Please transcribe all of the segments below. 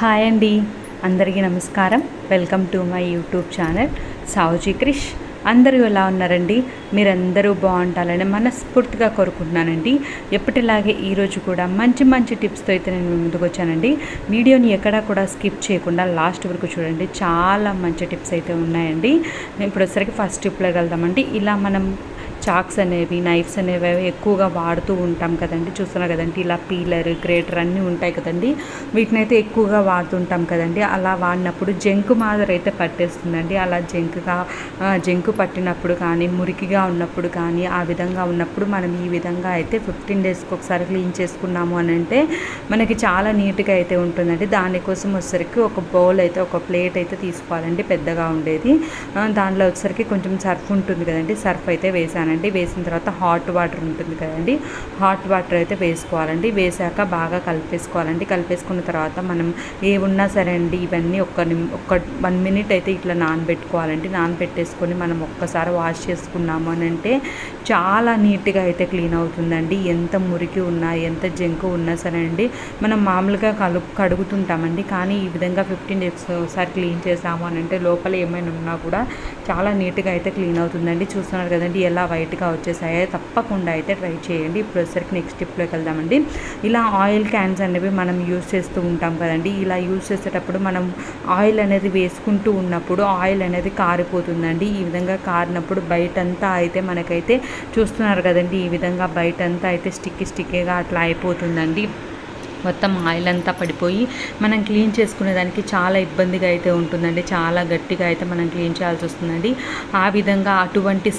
Hi అండి, అందరికీ నమస్కారం. Welcome to my YouTube channel Savuji Krish. అందరూ ఎలా ఉన్నారండి? మీరందరూ బాగుంటారని మనస్ఫూర్తిగా కోరుకుంటున్నానండి. ఎప్పటిలాగే ఈరోజు కూడా మంచి మంచి టిప్స్తో అయితే నేను ముందుకు వచ్చానండి. వీడియోని ఎక్కడా కూడా స్కిప్ చేయకుండా లాస్ట్ వరకు చూడండి. చాలా మంచి టిప్స్ అయితే ఉన్నాయండి. ఇప్పుడు వచ్చరికి ఫస్ట్ టిప్లోకి వెళ్దామండి. ఇలా మనం చాక్స్ అనేవి, నైఫ్స్ అనేవి ఎక్కువగా వాడుతూ ఉంటాం కదండి. చూస్తున్నారు కదండి, ఇలా పీలర్, గ్రేటర్ అన్నీ ఉంటాయి కదండి. వీటిని అయితే ఎక్కువగా వాడుతుంటాం కదండి. అలా వాడినప్పుడు జంకు మాదిరి అయితే పట్టేస్తుందండి. అలా జంకు పట్టినప్పుడు కానీ, మురికిగా ఉన్నప్పుడు కానీ, ఆ విధంగా ఉన్నప్పుడు మనం ఈ విధంగా అయితే 15 డేస్కి ఒకసారి క్లీన్ చేసుకున్నాము అని అంటే మనకి చాలా నీట్గా అయితే ఉంటుందండి. దానికోసం వచ్చేసరికి ఒక బౌల్ అయితే, ఒక ప్లేట్ అయితే తీసుకోవాలండి, పెద్దగా ఉండేది. దానిలో వచ్చేసరికి కొంచెం సర్ఫ్ ఉంటుంది కదండి. సర్ఫ్ అయితే వేసానండి. వేసిన తర్వాత హాట్ వాటర్ ఉంటుంది కదండి. హాట్ వాటర్ అయితే వేసుకోవాలండి. వేసాక బాగా కలిపేసుకోవాలండి. కలిపేసుకున్న తర్వాత మనం ఏమున్నా సరే అండి, ఇవన్నీ ఒక 1 మినిట్ అయితే ఇట్లా నానబెట్టుకోవాలండి. నానబెట్టేసుకొని మనం ఒక్కసారి వాష్ చేసుకున్నాము అని అంటే చాలా నీట్గా అయితే క్లీన్ అవుతుందండి. ఎంత మురికి ఉన్నా, ఎంత జంకు ఉన్నా సరే అండి, మనం మామూలుగా కడుగుతుంటామండి. కానీ ఈ విధంగా 15 డేస్ ఒకసారి క్లీన్ చేసాము అని అంటే లోపల ఏమైనా ఉన్నా కూడా చాలా నీట్గా అయితే క్లీన్ అవుతుందండి. చూస్తున్నారు కదండి ఎలా వైట్గా వచ్చేసాయో. తప్పకుండా అయితే ట్రై చేయండి. ఇప్పుడు వచ్చేసరికి నెక్స్ట్ టిప్లోకి వెళ్దామండి. ఇలా ఆయిల్ క్యాన్స్ అనేవి మనం యూజ్ చేస్తూ ఉంటాం కదండి. ఇలా యూజ్ చేసేటప్పుడు మనం ఆయిల్ అనేది వేసుకుంటూ ఉన్నప్పుడు ఆయిల్ అనేది కారిపోతుందండి. ఈ విధంగా కారినప్పుడు బయటంతా అయితే మనకైతే చూస్తున్నారు కదండి, ఈ విధంగా బయటంతా అయితే స్టిక్కీగా అట్లా అయిపోతుందండి. మొత్తం ఆయిల్ అంతా పడిపోయి మనం క్లీన్ చేసుకునే దానికి చాలా ఇబ్బందిగా అయితే ఉంటుందండి. చాలా గట్టిగా అయితే మనం క్లీన్ చేయాల్సి వస్తుందండి. ఆ విధంగా అటువంటి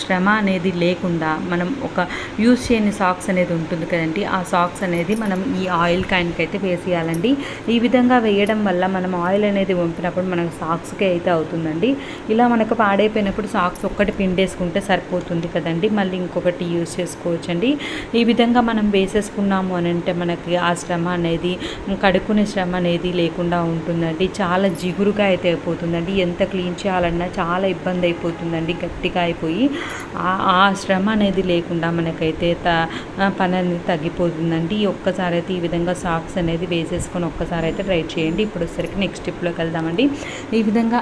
శ్రమ అనేది లేకుండా మనం ఒక యూజ్ చేయని సాక్స్ అనేది ఉంటుంది కదండి. ఆ సాక్స్ అనేది మనం ఈ ఆయిల్ క్యాన్కి అయితే వేసేయాలండి. ఈ విధంగా వేయడం వల్ల మనం ఆయిల్ అనేది వంపినప్పుడు మనకు సాక్స్కే అయితే అవుతుందండి. ఇలా మనకు పాడైపోయినప్పుడు సాక్స్ ఒక్కటి పిండేసుకుంటే సరిపోతుంది కదండి. మళ్ళీ ఇంకొకటి యూజ్ చేసుకోవచ్చండి. ఈ విధంగా మనం వేసేసుకున్నాము అని అంటే మనకి ఆ శ్రమ అనేది, కడుక్కునే శ్రమ అనేది లేకుండా ఉంటుందండి. చాలా జిగురుగా అయితే అయిపోతుందండి. ఎంత క్లీన్ చేయాలన్నా చాలా ఇబ్బంది అయిపోతుందండి, గట్టిగా అయిపోయి. ఆ శ్రమ అనేది లేకుండా మనకైతే పని అనేది తగ్గిపోతుందండి. ఒక్కసారి అయితే ఈ విధంగా సాక్స్ అనేది వేసేసుకొని ఒక్కసారి అయితే ట్రై చేయండి. ఇప్పుడు వచ్చేసరికి నెక్స్ట్ టిప్లోకి వెళ్దామండి. ఈ విధంగా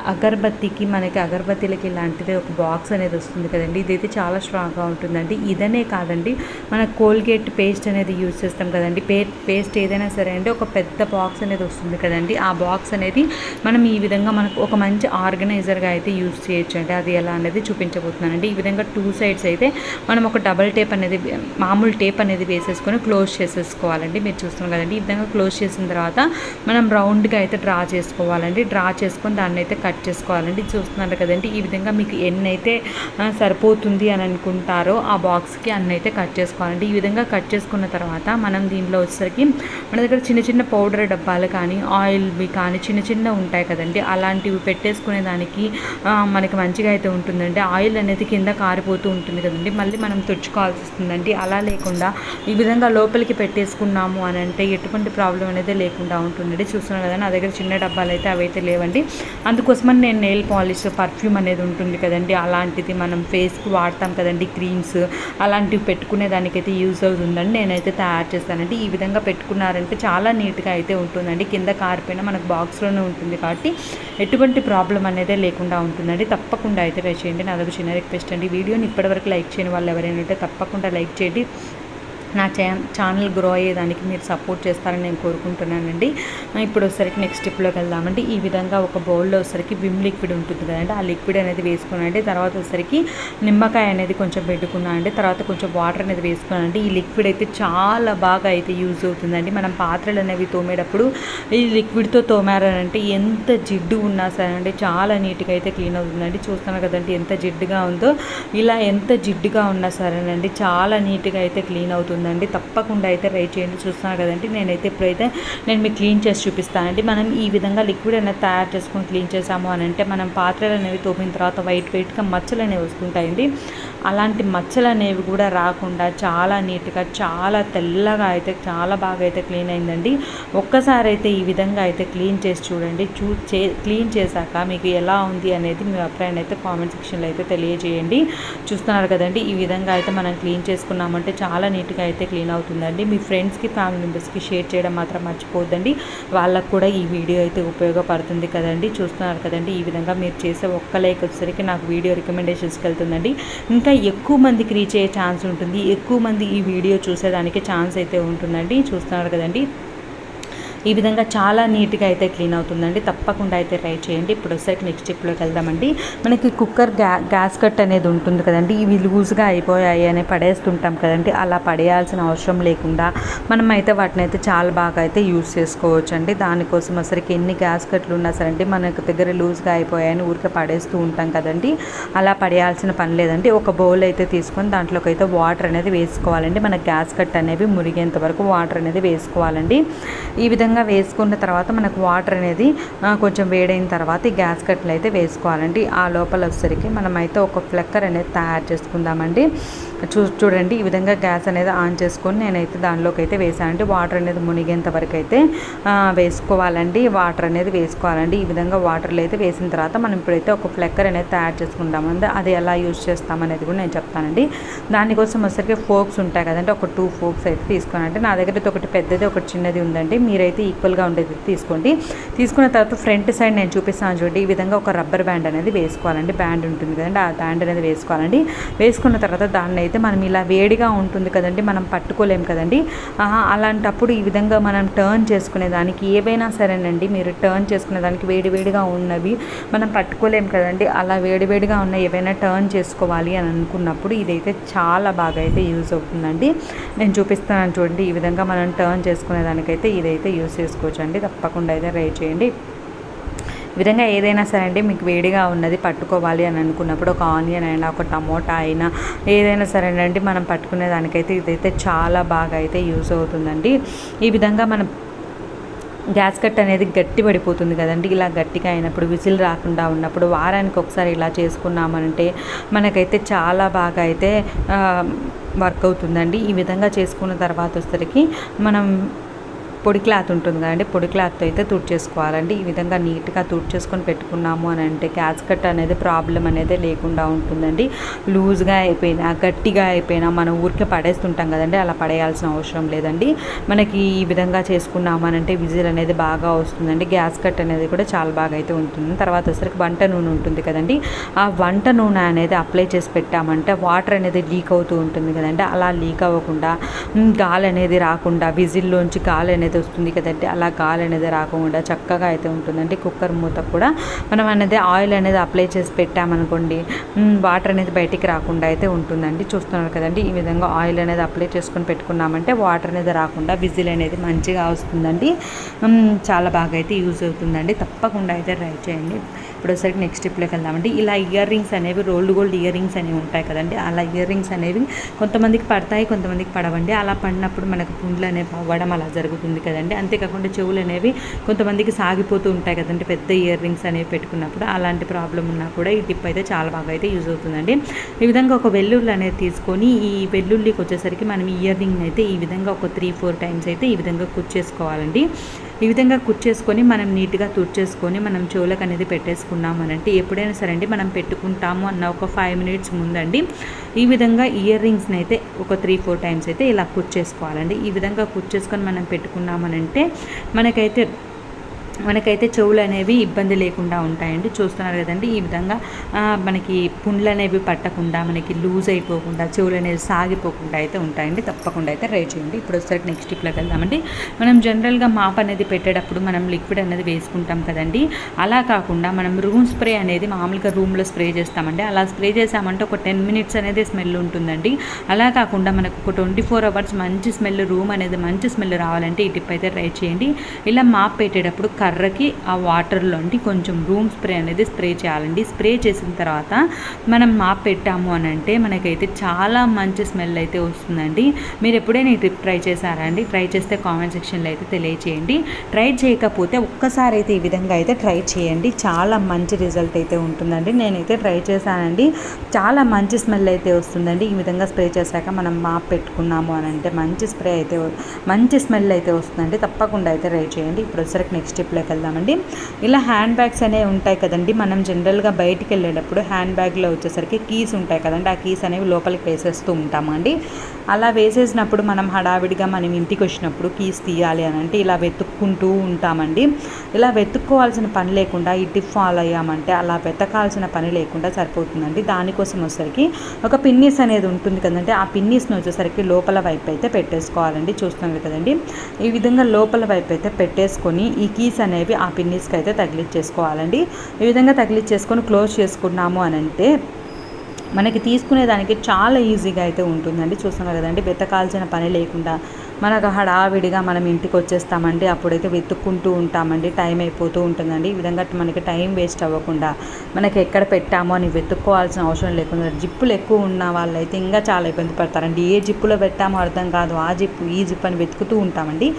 మనకి అగరబత్తీలకి ఇలాంటిది ఒక బాక్స్ అనేది వస్తుంది కదండి. ఇదైతే చాలా స్ట్రాంగ్గా ఉంటుందండి. ఇదనే కాదండి, మన కోల్గేట్ పేస్ట్ అనేది యూజ్ చేస్తాం కదండి. పేస్ట్ ఏదైనా సరే అండి, ఒక పెద్ద బాక్స్ అనేది వస్తుంది కదండి. ఆ బాక్స్ అనేది మనం ఈ విధంగా మనకు ఒక మంచి ఆర్గనైజర్గా అయితే యూజ్ చేయొచ్చు అండి. అది ఎలా అనేది చూపించబోతున్నానండి. ఈ విధంగా 2 సైడ్స్ అయితే మనం ఒక డబల్ టేప్ అనేది, మామూలు టేప్ అనేది వేసేసుకొని క్లోజ్ చేసేసుకోవాలండి. మీరు చూస్తున్నాం కదండి. ఈ విధంగా క్లోజ్ చేసిన తర్వాత మనం రౌండ్గా అయితే డ్రా చేసుకోవాలండి. డ్రా చేసుకొని దాన్ని అయితే కట్ చేసుకోవాలండి. చూస్తున్నారు కదండి. ఈ విధంగా మీకు ఎన్ని అయితే సరిపోతుంది అని అనుకుంటారో ఆ బాక్స్కి అన్ని అయితే కట్ చేసుకోవాలండి. ఈ విధంగా కట్ చేసుకున్న తర్వాత మనం దీనిలో వచ్చేసరికి మన దగ్గర చిన్న చిన్న పౌడర్ డబ్బాలు కానీ, ఆయిల్వి కానీ చిన్న ఉంటాయి కదండి. అలాంటివి పెట్టేసుకునే దానికి మనకి మంచిగా అయితే ఉంటుందండి. ఆయిల్ అనేది కింద కారిపోతూ ఉంటుంది కదండి, మళ్ళీ మనం తుడుచుకోవాల్సి వస్తుందండి. అలా లేకుండా ఈ విధంగా లోపలికి పెట్టేసుకున్నాము అని అంటే ఎటువంటి ప్రాబ్లం అనేది లేకుండా ఉంటుందండి. చూస్తున్నాం కదండి, నా దగ్గర చిన్న డబ్బాలు అయితే అవైతే లేవండి. అందుకోసమని నేను నెయిల్ పాలిష్, పర్ఫ్యూమ్ అనేది ఉంటుంది కదండి, అలాంటిది మనం ఫేస్కి వాడతాం కదండి, క్రీమ్స్ అలాంటివి పెట్టుకునే దానికైతే యూజ్ అవుతుందండి. నేనైతే తయారు చేస్తానండి. ఈ విధంగా పెట్టుకున్నారంటే చాలా నీట్గా అయితే ఉంటుందండి. కింద కారిపోయినా మనకు బాక్స్లోనే ఉంటుంది కాబట్టి ఎటువంటి ప్రాబ్లం అనేది లేకుండా ఉంటుందండి. తప్పకుండా అయితే ట్రై చేయండి. నాదొక చిన్న రిక్వెస్ట్ అండి. వీడియోని ఇప్పటివరకు లైక్ చేయని వాళ్ళు ఎవరైనా ఉంటే తప్పకుండా లైక్ చేయండి. నా ఛానల్ గ్రో అయ్యేదానికి మీరు సపోర్ట్ చేస్తారని నేను కోరుకుంటున్నానండి. ఇప్పుడు వచ్చేసరికి నెక్స్ట్ స్టెప్లోకి వెళ్దామండి. ఈ విధంగా ఒక బౌల్లో వచ్చేసరికి విమ్ లిక్విడ్ ఉంటుంది కదండి, ఆ లిక్విడ్ అనేది వేసుకున్నానండి. తర్వాత వచ్చేసరికి నిమ్మకాయ అనేది కొంచెం పెట్టుకున్నానండి. తర్వాత కొంచెం వాటర్ అనేది వేసుకున్నానండి. ఈ లిక్విడ్ అయితే చాలా బాగా అయితే యూజ్ అవుతుందండి. మనం పాత్రలు అనేవి తోమేటప్పుడు ఈ లిక్విడ్తో తోమారంటే ఎంత జిడ్డు ఉన్నా సరే అండి చాలా నీట్గా అయితే క్లీన్ అవుతుందండి. చూస్తున్నారు కదండి ఎంత జిడ్డుగా ఉందో. ఇలా ఎంత జిడ్డుగా ఉన్నా సరేనండి చాలా నీట్గా అయితే క్లీన్ అవుతుంది. తప్పకుండా అయితే ట్రై చేయండి. చూస్తున్నారు కదండి, నేనైతే ఇప్పుడైతే మీకు క్లీన్ చేసి చూపిస్తానండి. మనం ఈ విధంగా లిక్విడ్ అనేది తయారు చేసుకొని క్లీన్ చేసాము అని అంటే మనం పాత్రలు అనేవి తోమిన తర్వాత వైట్గా మచ్చలు అనేవి వస్తుంటాయండి. అలాంటి మచ్చలు అనేవి కూడా రాకుండా చాలా నీట్గా చాలా తెల్లగా అయితే చాలా బాగా అయితే క్లీన్ అయిందండి. ఒక్కసారి అయితే ఈ విధంగా అయితే క్లీన్ చేసి చూడండి. క్లీన్ చేశాక మీకు ఎలా ఉంది అనేది మీ అభిప్రాయాన్ని అయితే కామెంట్ సెక్షన్లో అయితే తెలియజేయండి. చూస్తున్నారు కదండి, ఈ విధంగా అయితే మనం క్లీన్ చేసుకున్నామంటే చాలా నీట్గా అయితే క్లీన్ అవుతుందండి. మీ ఫ్రెండ్స్కి ఫ్యామిలీ మెంబర్స్కి షేర్ చేయడం మాత్రం మర్చిపోద్దండి. వాళ్ళకు కూడా ఈ వీడియో అయితే ఉపయోగపడుతుంది కదండి. చూస్తున్నారు కదండి, ఈ విధంగా మీరు చేసే ఒక్క లైక్ వచ్చేసరికి నాకు వీడియో రికమెండేషన్స్కి వెళ్తుందండి. ఇంకా ఎక్కువ మందికి రీచ్ అయ్యే ఛాన్స్ ఉంటుంది, ఎక్కువ మంది ఈ వీడియో చూసేదానికి ఛాన్స్ అయితే ఉంటుందండి. చూస్తున్నారు కదండి, ఈ విధంగా చాలా నీట్గా అయితే క్లీన్ అవుతుందండి. తప్పకుండా అయితే ట్రై చేయండి. ఇప్పుడు వచ్చేసరికి నెక్స్ట్ స్టెప్లోకి వెళ్దామండి. మనకి కుక్కర్ గ్యాస్ కట్ అనేది ఉంటుంది కదండి, ఇవి లూజ్గా అయిపోయాయి అని పడేస్తుంటాం కదండి. అలా పడేయాల్సిన అవసరం లేకుండా మనం అయితే వాటిని అయితే చాలా బాగా అయితే యూజ్ చేసుకోవచ్చు అండి. దానికోసం అసలుకి ఎన్ని గ్యాస్ కట్లు ఉన్నా సరే అండి, మనకు దగ్గర లూజ్గా అయిపోయాయని ఊరికే పడేస్తూ ఉంటాం కదండి. అలా పడేయాల్సిన పని లేదండి. ఒక బౌల్ అయితే తీసుకొని దాంట్లోకి అయితే వాటర్ అనేది వేసుకోవాలండి. మన గ్యాస్ కట్ అనేవి మురిగేంత వరకు వాటర్ అనేది వేసుకోవాలండి. ఈ విధంగా వేసుకున్న తర్వాత మనకు వాటర్ అనేది కొంచెం వేడైన తర్వాత ఈ గ్యాస్ కట్లు అయితే వేసుకోవాలండి. ఆ లోపల వచ్చేసరికి మనమైతే ఒక ఫ్లక్కర్ అనేది తయారు చేసుకుందామండి. చూడండి, ఈ విధంగా గ్యాస్ అనేది ఆన్ చేసుకొని నేనైతే దానిలోకి అయితే వేసానండి. వాటర్ అనేది మునిగేంత వరకు అయితే వేసుకోవాలండి. వాటర్ అనేది వేసుకోవాలండి. ఈ విధంగా వాటర్లో అయితే వేసిన తర్వాత మనం ఇప్పుడైతే ఒక ఫ్లక్కర్ అనేది తయారు చేసుకుంటామండి. అది ఎలా యూజ్ చేస్తామనేది కూడా నేను చెప్తానండి. దానికోసం వచ్చేసరికి ఫోక్స్ ఉంటాయి కదండి, ఒక 2 ఫోక్స్ అయితే తీసుకోనండి. నా దగ్గర అయితే ఒకటి పెద్దది ఒకటి చిన్నది ఉందండి. మీరైతే ఈక్వల్గా ఉండేది తీసుకోండి. తీసుకున్న తర్వాత ఫ్రంట్ సైడ్ నేను చూపిస్తాను చూడండి, ఈ విధంగా ఒక రబ్బర్ బ్యాండ్ అనేది వేసుకోవాలండి. బ్యాండ్ ఉంటుంది కదండి, ఆ బ్యాండ్ అనేది వేసుకోవాలండి. వేసుకున్న తర్వాత దాన్ని అయితే మనం ఇలా వేడిగా ఉంటుంది కదండి, మనం పట్టుకోలేము కదండి. అలాంటప్పుడు ఈ విధంగా మనం టర్న్ చేసుకునేదానికి ఏవైనా సరేనండి, మీరు టర్న్ చేసుకునేదానికి వేడివేడిగా ఉన్నవి మనం పట్టుకోలేము కదండి. అలా వేడివేడిగా ఉన్న ఏవైనా టర్న్ చేసుకోవాలి అని అనుకున్నప్పుడు ఇదైతే చాలా బాగా అయితే యూజ్ అవుతుందండి. నేను చూపిస్తాను చూడండి, ఈ విధంగా మనం టర్న్ చేసుకునేదానికైతే ఇదైతే యూజ్ చేసుకోవచ్చు అండి. తప్పకుండా అయితే ట్రై చేయండి. ఈ విధంగా ఏదైనా సరే అండి, మీకు వేడిగా ఉన్నది పట్టుకోవాలి అని అనుకున్నప్పుడు ఒక ఆనియన్ అయినా ఒక టమోటా అయినా ఏదైనా సరేనండి మనం పట్టుకునే దానికైతే ఇదైతే చాలా బాగా అయితే యూజ్ అవుతుందండి. ఈ విధంగా మనం గ్యాస్ కట్ అనేది గట్టి పడిపోతుంది కదండి. ఇలా గట్టిగా అయినప్పుడు విజిల్ రాకుండా ఉన్నప్పుడు వారానికి ఒకసారి ఇలా చేసుకున్నామంటే మనకైతే చాలా బాగా అయితే వర్క్ అవుతుందండి. ఈ విధంగా చేసుకున్న తర్వాత వచ్చేసరికి మనం పొడి క్లాత్ ఉంటుంది కదండి, పొడి క్లాత్తో అయితే తుడిచేసుకోవాలండి. ఈ విధంగా నీట్గా తుడిచేసుకొని పెట్టుకున్నాము అని అంటే గ్యాస్ కట్ అనేది ప్రాబ్లం అనేది లేకుండా ఉంటుందండి. లూజ్గా అయిపోయినా గట్టిగా అయిపోయినా మనం ఊరికే పడేస్తుంటాం కదండి, అలా పడేయాల్సిన అవసరం లేదండి. మనకి ఈ విధంగా చేసుకున్నాము అని అంటే విజిల్ అనేది బాగా వస్తుందండి. గ్యాస్ కట్ అనేది కూడా చాలా బాగా అయితే ఉంటుంది. తర్వాత వచ్చరికి వంట నూనె ఉంటుంది కదండి, ఆ వంట నూనె అనేది అప్లై చేసి పెట్టామంటే వాటర్ అనేది లీక్ అవుతూ ఉంటుంది కదండి. అలా లీక్ అవ్వకుండా గాలి అనేది రాకుండా విజిల్లోంచి గాలి అనేది వస్తుంది కదండి, అలా గాలి అనేది రాకుండా చక్కగా అయితే ఉంటుందండి. కుక్కర్ మూత కూడా మనం అనేది ఆయిల్ అనేది అప్లై చేసి పెట్టామనుకోండి, వాటర్ అనేది బయటికి రాకుండా అయితే ఉంటుందండి. చూస్తున్నారు కదండి, ఈ విధంగా ఆయిల్ అనేది అప్లై చేసుకొని పెట్టుకున్నామంటే వాటర్ అనేది రాకుండా విజిల్ అనేది మంచిగా వస్తుందండి. చాలా బాగా అయితే యూజ్ అవుతుందండి. తప్పకుండా అయితే ట్రై చేయండి. ఇప్పుడు ఒకసారి నెక్స్ట్ స్టెప్లోకి వెళ్దామండి. ఇలా ఇయర్ రింగ్స్ అనేవి రోల్డ్ గోల్డ్ ఇయర్ రింగ్స్ అనేవి ఉంటాయి కదండి, అలా ఇయర్ రింగ్స్ అనేవి కొంతమందికి పడతాయి, కొంతమందికి పడవండి. అలా పడినప్పుడు మనకు పుండ్లు అనేవి అవ్వడం అలా జరుగుతుంది కదండి. అంతేకాకుండా చెవులు అనేవి కొంతమందికి సాగిపోతూ ఉంటాయి కదండి, పెద్ద ఇయర్ రింగ్స్ అనేవి పెట్టుకున్నప్పుడు. అలాంటి ప్రాబ్లం ఉన్నా కూడా ఈ టిప్ అయితే చాలా బాగా అయితే యూజ్ అవుతుందండి. ఈ విధంగా ఒక వెల్లుల్లి అనేది తీసుకొని ఈ వెల్లుల్లికి వచ్చేసరికి మనం ఇయర్ రింగ్ అయితే ఈ విధంగా ఒక 3-4 టైమ్స్ అయితే ఈ విధంగా కుచ్చేసుకోవాలండి. ఈ విధంగా కుచ్చేసుకొని మనం నీట్గా తుడిచేసుకొని మనం చెవులకు అనేది పెట్టేసుకున్నామనంటే ఎప్పుడైనా సరే అండి మనం పెట్టుకుంటాము అన్న ఒక 5 మినిట్స్ ముందండి ఈ విధంగా ఇయర్ రింగ్స్ని అయితే ఒక 3-4 టైమ్స్ అయితే ఇలా కుచ్చేసుకోవాలండి. ఈ విధంగా కుచ్చేసుకొని మనం పెట్టుకున్నామనంటే మనకైతే చెవులు అనేవి ఇబ్బంది లేకుండా ఉంటాయండి. చూస్తున్నారు కదండి, ఈ విధంగా మనకి పుండ్లు అనేవి పట్టకుండా మనకి లూజ్ అయిపోకుండా చెవులు అనేవి సాగిపోకుండా అయితే ఉంటాయండి. తప్పకుండా అయితే ట్రై చేయండి. ఇప్పుడు ఒకసారి నెక్స్ట్ టిప్లోకి వెళ్దామండి. మనం జనరల్గా మాప్ అనేది పెట్టేటప్పుడు మనం లిక్విడ్ అనేది వేసుకుంటాం కదండి, అలా కాకుండా మనం రూమ్ స్ప్రే అనేది మామూలుగా రూమ్లో స్ప్రే చేస్తామండి. అలా స్ప్రే చేసామంటే ఒక 10 మినిట్స్ అనేది స్మెల్ ఉంటుందండి. అలా కాకుండా మనకు ఒక 24 అవర్స్ మంచి స్మెల్, రూమ్ అనేది మంచి స్మెల్ రావాలంటే ఈ టిప్ అయితే ట్రై చేయండి. ఇలా మాప్ పెట్టేటప్పుడు కర్రకి ఆ వాటర్లోండి కొంచెం రూమ్ స్ప్రే అనేది స్ప్రే చేయాలండి. స్ప్రే చేసిన తర్వాత మనం మాప్ పెట్టాము అని అంటే మనకైతే చాలా మంచి స్మెల్ అయితే వస్తుందండి. మీరు ఎప్పుడైనా ఈ ట్రిప్ ట్రై చేశారా అండి? ట్రై చేస్తే కామెంట్ సెక్షన్లో అయితే తెలియచేయండి. ట్రై చేయకపోతే ఒక్కసారి అయితే ఈ విధంగా అయితే ట్రై చేయండి, చాలా మంచి రిజల్ట్ అయితే ఉంటుందండి. నేనైతే ట్రై చేశానండి, చాలా మంచి స్మెల్ అయితే వస్తుందండి. ఈ విధంగా స్ప్రే చేశాక మనం మాప్ పెట్టుకున్నాము అని అంటే మంచి స్మెల్ అయితే వస్తుందండి. తప్పకుండా అయితే ట్రై చేయండి. ఇప్పుడు వచ్చేసరికి నెక్స్ట్ స్టెప్లోకి వెళ్దామండి. ఇలా హ్యాండ్ బ్యాగ్స్ అనేవి ఉంటాయి కదండి, మనం జనరల్గా బయటికి వెళ్ళేటప్పుడు హ్యాండ్ బ్యాగ్లో వచ్చేసరికి కీస్ ఉంటాయి కదండి, ఆ కీస్ అనేవి లోపలికి వేసేస్తూ ఉంటామండి. అలా వేసేసినప్పుడు మనం హడావిడిగా మనం ఇంటికి వచ్చినప్పుడు కీస్ తీయాలి అని అంటే ఇలా వెతుక్కుంటూ ఉంటామండి. ఇలా వెతుక్కోవాల్సిన పని లేకుండా ఈ టిప్ ఫాలో అయ్యామంటే అలా వెతకాల్సిన పని లేకుండా సరిపోతుందండి. దానికోసం వచ్చేసరికి ఒక పిన్నీస్ అనేది ఉంటుంది కదండి, ఆ పిన్నీస్ని వచ్చేసరికి లోపల వైపు అయితే పెట్టేసుకోవాలండి. చూస్తున్నారు కదండి, ఈ విధంగా లోపల వైపు అయితే పెట్టేసుకొని ఈ కీస్ అనేవి ఆ పిన్నీస్కి అయితే తగిలిచ్చేసుకోవాలండి. ఈ విధంగా తగిలిచ్చేసుకొని క్లోజ్ చేసుకున్నాము అని అంటే మనకి తీసుకునేదానికి చాలా ఈజీగా అయితే ఉంటుందండి. చూస్తున్నారు కదండి, వెతకాల్సిన పని లేకుండా మనకు హడావిడిగా మనం ఇంటికి వచ్చేస్తామండి, అప్పుడైతే వెతుక్కుంటూ ఉంటామండి, టైం అయిపోతూ ఉంటుందండి. ఈ విధంగా మనకి టైం వేస్ట్ అవ్వకుండా మనకి ఎక్కడ పెట్టామో అని వెతుక్కోవాల్సిన అవసరం లేకుండా, జిప్పులు ఎక్కువ ఉన్న వాళ్ళైతే ఇంకా చాలా ఇబ్బంది పడతారండి. ఏ జిప్పులో పెట్టామో అర్థం కాదు, ఆ జిప్పు ఈ జిప్పు అని వెతుకుతూ ఉంటామండి.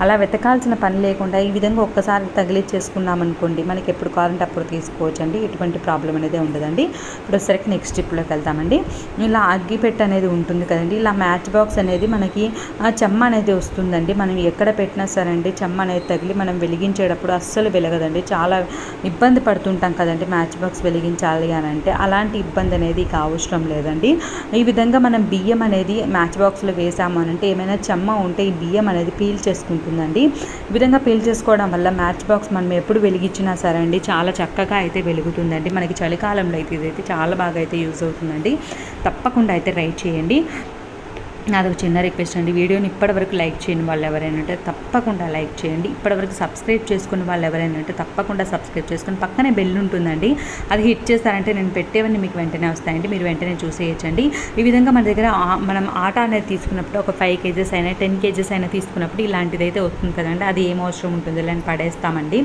అలా వెతకాల్సిన పని లేకుండా ఈ విధంగా ఒక్కసారి తగిలిచ్చేసుకున్నాం అనుకోండి, మనకి ఎప్పుడు కావాలంటే అప్పుడు తీసుకోవచ్చు అండి, ఎటువంటి ప్రాబ్లం అనేది ఉండదండి. ఇప్పుడు వచ్చేసరికి నెక్స్ట్ స్టెప్లోకి వెళ్తామండి. ఇలా అగ్గిపెట్టె అనేది ఉంటుంది కదండి, ఇలా మ్యాచ్ బాక్స్ అనేది మనకి చెమ్మ అనేది వస్తుందండి. మనం ఎక్కడ పెట్టినా సరే అండి చెమ్మ అనేది తగిలి మనం వెలిగించేటప్పుడు అస్సలు వెలగదండి, చాలా ఇబ్బంది పడుతుంటాం కదండి మ్యాచ్ బాక్స్ వెలిగించాలి అని అంటే. అలాంటి ఇబ్బంది అనేది ఇక అవసరం లేదండి. ఈ విధంగా మనం బియ్యం అనేది మ్యాచ్ బాక్స్లో వేసాము అని అంటే ఏమైనా చెమ్మ ఉంటే ఈ బియ్యం అనేది పీల్ చేసుకుంటుందండి. ఈ విధంగా పీల్ చేసుకోవడం వల్ల మ్యాచ్ బాక్స్ మనం ఎప్పుడు వెలిగించినా సరే అండి చాలా చక్కగా అయితే వెలుగుతుందండి. మనకి చలికాలంలో అయితే ఇదైతే చాలా బాగా అయితే యూజ్ అవుతుందండి. తప్పకుండా అయితే ట్రై చేయండి. నాదొక చిన్న రిక్వెస్ట్ అండి, వీడియోని ఇప్పటివరకు లైక్ చేయని వాళ్ళు ఎవరైనా ఉంటే తప్పకుండా లైక్ చేయండి. ఇప్పటివరకు సబ్స్క్రైబ్ చేసుకుని వాళ్ళు ఎవరైనా ఉంటే తప్పకుండా సబ్స్క్రైబ్ చేసుకుని పక్కనే బెల్ ఉంటుందండి, అది హిట్ చేస్తారంటే నేను పెట్టేవన్నీ మీకు వెంటనే వస్తాయండి, మీరు వెంటనే చూసేయచ్చండి. ఈ విధంగా మన దగ్గర మనం ఆట అనేది తీసుకున్నప్పుడు ఒక 5 kgs అయినా 10 kgs అయినా తీసుకున్నప్పుడు ఇలాంటిది అయితే వస్తుంది కదండి, అది ఏం అవసరం ఉంటుంది ఇలా పడేస్తామండి.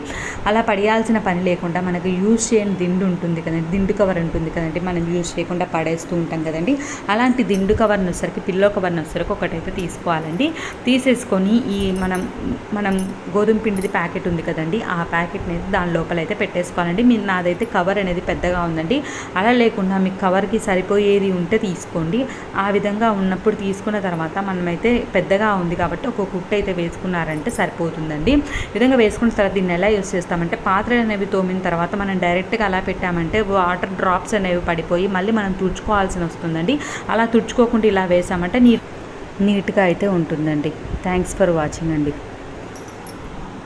అలా పడేయాల్సిన పని లేకుండా మనకు యూజ్ చేయని దిండు ఉంటుంది కదండి, దిండు కవర్ ఉంటుంది కదండి, మనం యూజ్ చేయకుండా పడేస్తూ ఉంటాం కదండి, అలాంటి దిండు కవర్ని వచ్చేసరికి పిల్లో కవర్ వచ్చరికి ఒకటైతే తీసుకోవాలండి. తీసేసుకొని ఈ మనం గోధుమ పిండిది ప్యాకెట్ ఉంది కదండి, ఆ ప్యాకెట్ అనేది దాని లోపల అయితే పెట్టేసుకోవాలండి. నాదైతే కవర్ అనేది పెద్దగా ఉందండి, అలా లేకుండా మీకు కవర్కి సరిపోయేది ఉంటే తీసుకోండి. ఆ విధంగా ఉన్నప్పుడు తీసుకున్న తర్వాత మనమైతే పెద్దగా ఉంది కాబట్టి ఒక కుట్టు అయితే వేసుకున్నారంటే సరిపోతుందండి. ఈ విధంగా వేసుకున్న తర్వాత దీన్ని ఎలా యూస్ చేస్తామంటే పాత్రలు అనేవి తోమిన తర్వాత మనం డైరెక్ట్గా అలా పెట్టామంటే వాటర్ డ్రాప్స్ అనేవి పడిపోయి మళ్ళీ మనం తుడుచుకోవాల్సి వస్తుందండి. అలా తుడుచుకోకుండా ఇలా వేసామంటే నీట్గా అయితే ఉంటుందండి. థ్యాంక్స్ ఫర్ వాచింగ్ అండి.